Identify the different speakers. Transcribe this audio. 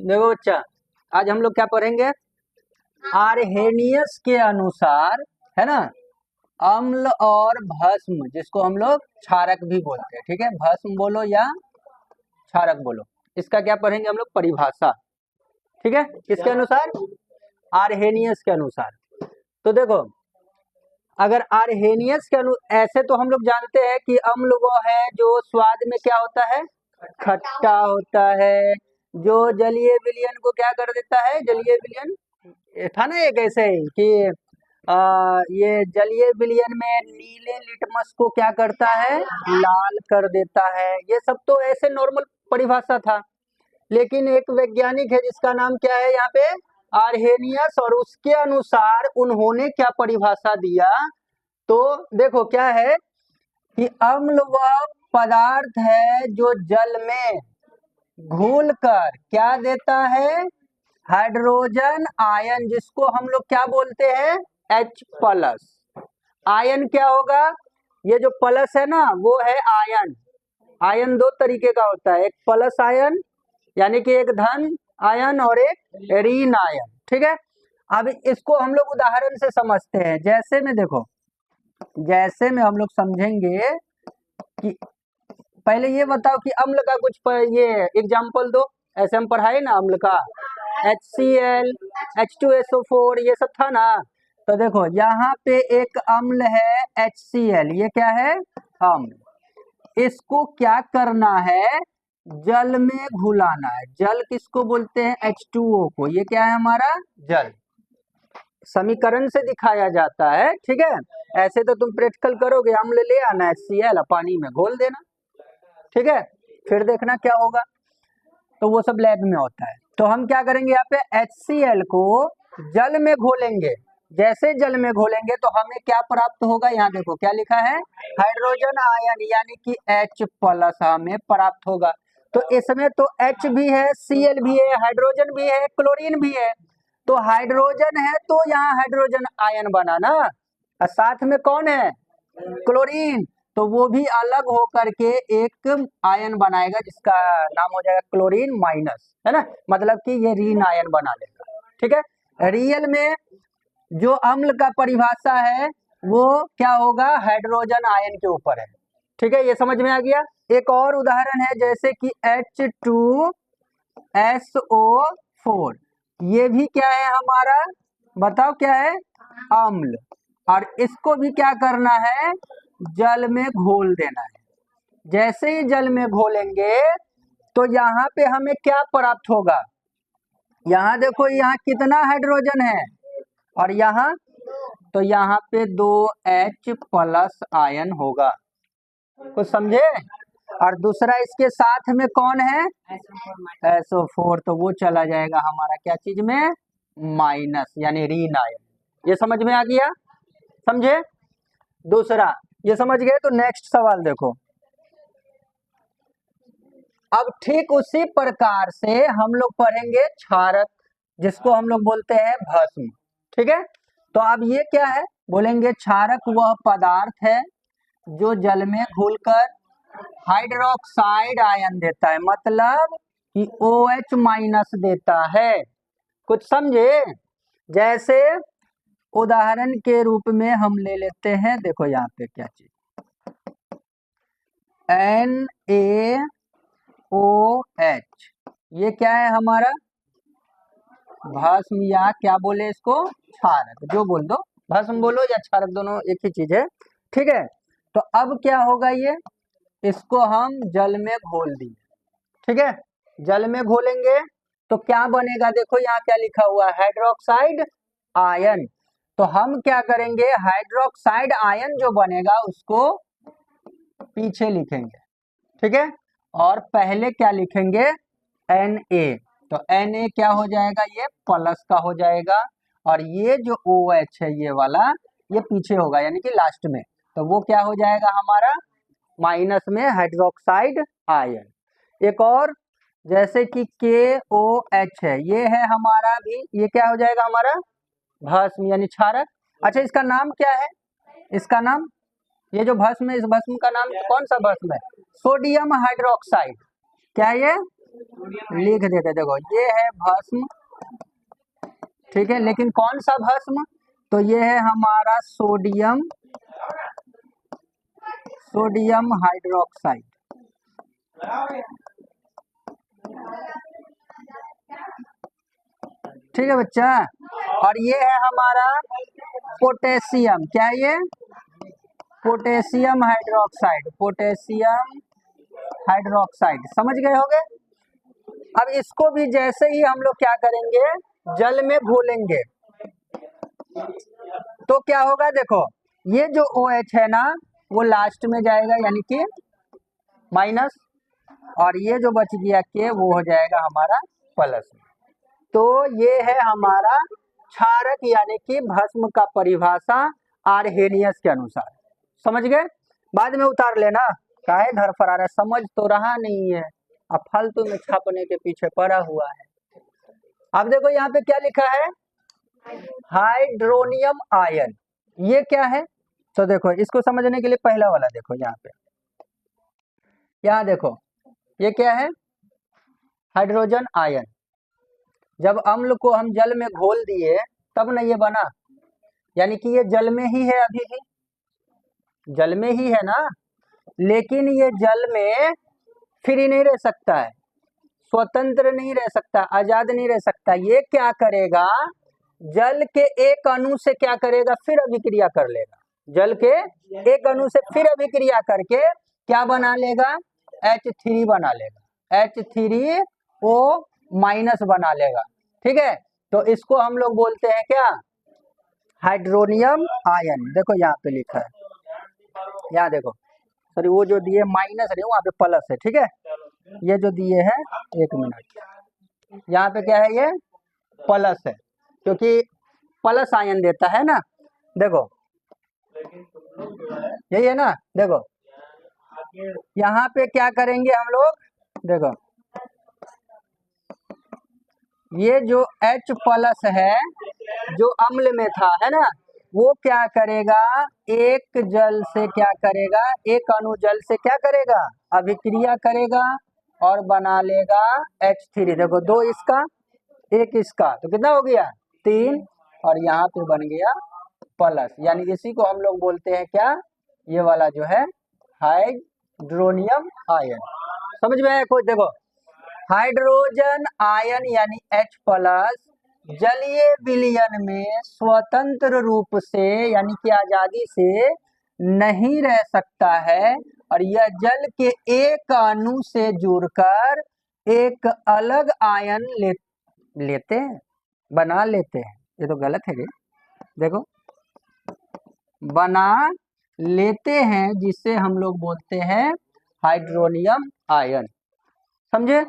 Speaker 1: देखो बच्चा, आज हम लोग क्या पढ़ेंगे? आर्हेनियस के अनुसार, है ना, अम्ल और भस्म, जिसको हम लोग क्षारक भी बोलते हैं, ठीक है, भस्म बोलो या क्षारक बोलो, इसका क्या पढ़ेंगे हम लोग? परिभाषा, ठीक है, किसके अनुसार? आर्हेनियस के अनुसार। तो देखो, अगर आर्हेनियस के ऐसे तो हम लोग जानते हैं कि अम्ल वो है जो स्वाद में क्या होता है? खट्टा होता है, जो जलीय विलयन को क्या कर देता है? जलीय विलयन था ना एक ऐसे ही कि ये जलीय विलयन में नीले लिटमस को क्या करता है? लाल कर देता है। ये सब तो ऐसे नॉर्मल परिभाषा था, लेकिन एक वैज्ञानिक है जिसका नाम क्या है यहाँ पे? आर्हेनियस, और उसके अनुसार उन्होंने क्या परिभाषा दिया? तो देखो क्या है कि अम्ल वह पदार्थ है जो जल में घुलकर क्या देता है? हाइड्रोजन आयन, जिसको हम लोग क्या बोलते हैं? H+। आयन क्या होगा? ये जो प्लस है ना, वो है आयन। आयन दो तरीके का होता है, एक प्लस आयन यानी कि एक धन आयन और एक ऋण आयन, ठीक है। अब इसको हम लोग उदाहरण से समझते हैं। जैसे में देखो, जैसे में हम लोग समझेंगे कि पहले ये बताओ कि अम्ल का कुछ ये एग्जाम्पल दो। ऐसे हम पढ़ाए ना अम्ल का, HCl, H2SO4, ये सब था ना। तो देखो यहाँ पे एक अम्ल है HCl, ये क्या है? अम्ल। इसको क्या करना है? जल में घुलाना है। जल किसको बोलते हैं? H2O को। ये क्या है हमारा? जल। समीकरण से दिखाया जाता है, ठीक है। ऐसे तो तुम प्रैक्टिकल करोगे, अम्ल ले आना HCl, पानी में घोल देना, ठीक है, फिर देखना क्या होगा। तो वो सब लैब में होता है। तो हम क्या करेंगे? यहाँ पे HCl को जल में घोलेंगे। जैसे जल में घोलेंगे तो हमें क्या प्राप्त होगा? यहाँ देखो क्या लिखा है? हाइड्रोजन आयन, यानी कि H+ हमें प्राप्त होगा। तो इसमें तो H भी है, Cl भी है, हाइड्रोजन भी है, क्लोरीन भी है। तो हाइड्रोजन है तो यहाँ हाइड्रोजन आयन बना ना, और साथ में कौन है? क्लोरीन। तो वो भी अलग होकर के एक आयन बनाएगा जिसका नाम हो जाएगा क्लोरीन माइनस, है ना, मतलब कि ये ऋण आयन बना लेगा, ठीक है। रियल में जो अम्ल का परिभाषा है वो क्या होगा? हाइड्रोजन आयन के ऊपर है, ठीक है, ये समझ में आ गया। एक और उदाहरण है, जैसे कि H2SO4, ये भी क्या है हमारा? बताओ क्या है? अम्ल। और इसको भी क्या करना है? जल में घोल देना है। जैसे ही जल में घोलेंगे तो यहाँ पे हमें क्या प्राप्त होगा? यहाँ देखो, यहाँ कितना हाइड्रोजन है और यहाँ, तो यहाँ पे 2H+ आयन होगा। कुछ समझे? और दूसरा इसके साथ में कौन है? SO4, तो वो चला जाएगा हमारा क्या चीज में? माइनस, यानी ऋण आयन। ये समझ में आ गया? समझे? दूसरा ये समझ गए तो नेक्स्ट सवाल देखो। अब ठीक उसी प्रकार से हम लोग पढ़ेंगे क्षारक, जिसको हम लोग बोलते हैं भस्म, ठीक है। तो अब ये क्या है? बोलेंगे क्षारक वह पदार्थ है जो जल में घुलकर हाइड्रोक्साइड आयन देता है, मतलब कि OH- देता है। कुछ समझे? जैसे उदाहरण के रूप में हम ले लेते हैं, देखो यहाँ पे क्या चीज, NaOH, ये क्या है हमारा? भस्म, या क्या बोले इसको? क्षारक, जो बोल दो, भस्म बोलो या क्षारक, दोनों एक ही चीज है, ठीक है। तो अब क्या होगा? ये इसको हम जल में घोल दिए, ठीक है। जल में घोलेंगे तो क्या बनेगा? देखो यहाँ क्या लिखा हुआ है? Hydroxide ion. तो हम क्या करेंगे? हाइड्रोक्साइड आयन जो बनेगा उसको पीछे लिखेंगे, ठीक है, और पहले क्या लिखेंगे? Na। तो Na क्या हो जाएगा? ये प्लस का हो जाएगा, और ये जो OH है ये वाला, ये पीछे होगा, यानी कि लास्ट में। तो वो क्या हो जाएगा हमारा? माइनस में हाइड्रोक्साइड आयन। एक और, जैसे कि KOH है, ये है हमारा भी, ये क्या हो जाएगा हमारा? भस्म, यानी क्षारक। अच्छा, इसका नाम क्या है? इसका नाम, ये जो भस्म है, इस भस्म का नाम कौन सा भस्म है? Sodium hydroxide. क्या है ये? लिख देते। देखो ये है भस्म, ठीक है, लेकिन कौन सा भस्म? तो ये है हमारा सोडियम हाइड्रोक्साइड। ठीक है बच्चा। और ये है हमारा पोटेशियम, क्या है ये? पोटेशियम हाइड्रोक्साइड, समझ गए होगे। अब इसको भी जैसे ही हम लोग क्या करेंगे, जल में घोलेंगे, तो क्या होगा? देखो ये जो OH है ना, वो लास्ट में जाएगा यानी कि माइनस, और ये जो बच गया के वो हो जाएगा हमारा प्लस। तो ये है हमारा क्षारक यानी कि भस्म का परिभाषा आर्हेनियस के अनुसार। समझ गए? बाद में उतार लेना, काहे घर पर आ रहा है, समझ तो रहा नहीं है, अब फालतू में छापने के पीछे पड़ा हुआ है। अब देखो यहाँ पे क्या लिखा है, हाइड्रोनियम आयन, ये क्या है? तो देखो इसको समझने के लिए पहला वाला देखो, यहाँ पे यहाँ देखो ये क्या है, हाइड्रोजन आयन। जब अम्ल को हम जल में घोल दिए तब न ये बना, यानी कि ये जल में ही है, अभी भी जल में ही है ना, लेकिन ये जल में फ्री नहीं रह सकता है, स्वतंत्र नहीं रह सकता, आजाद नहीं रह सकता। ये क्या करेगा, जल के एक अणु से क्या करेगा, फिर अभिक्रिया कर लेगा। जल के एक अणु से फिर अभिक्रिया करके क्या बना लेगा, H3 बना लेगा, H3O माइनस बना लेगा। ठीक है, तो इसको हम लोग बोलते हैं क्या, हाइड्रोनियम आयन। देखो यहाँ पे लिखा है, यहाँ देखो, सॉरी वो जो दिए माइनस नहीं, वहाँ पे प्लस है। ठीक है, ये जो दिए हैं, एक मिनट, यहाँ पे क्या है, ये प्लस है, क्योंकि प्लस आयन देता है ना। देखो यही है ना, देखो यहाँ पे क्या करेंगे हम लोग, देखो ये जो H प्लस है जो अम्ल में था, है ना, वो क्या करेगा, एक जल से क्या करेगा, एक अणु जल से क्या करेगा, अभिक्रिया करेगा और बना लेगा H3। देखो दो इसका एक इसका, तो कितना हो गया, 3, और यहाँ पे बन गया प्लस, यानी इसी को हम लोग बोलते हैं क्या, ये वाला जो है हाइड्रोनियम आयन। समझ में आया कोई? देखो हाइड्रोजन आयन यानी H प्लस जलीय विलयन में स्वतंत्र रूप से यानी कि आजादी से नहीं रह सकता है, और यह जल के एक अणु से जुड़कर एक अलग आयन लेते हैं, बना लेते हैं। ये तो गलत है, देखो बना लेते हैं, जिससे हम लोग बोलते हैं हाइड्रोनियम आयन। समझे?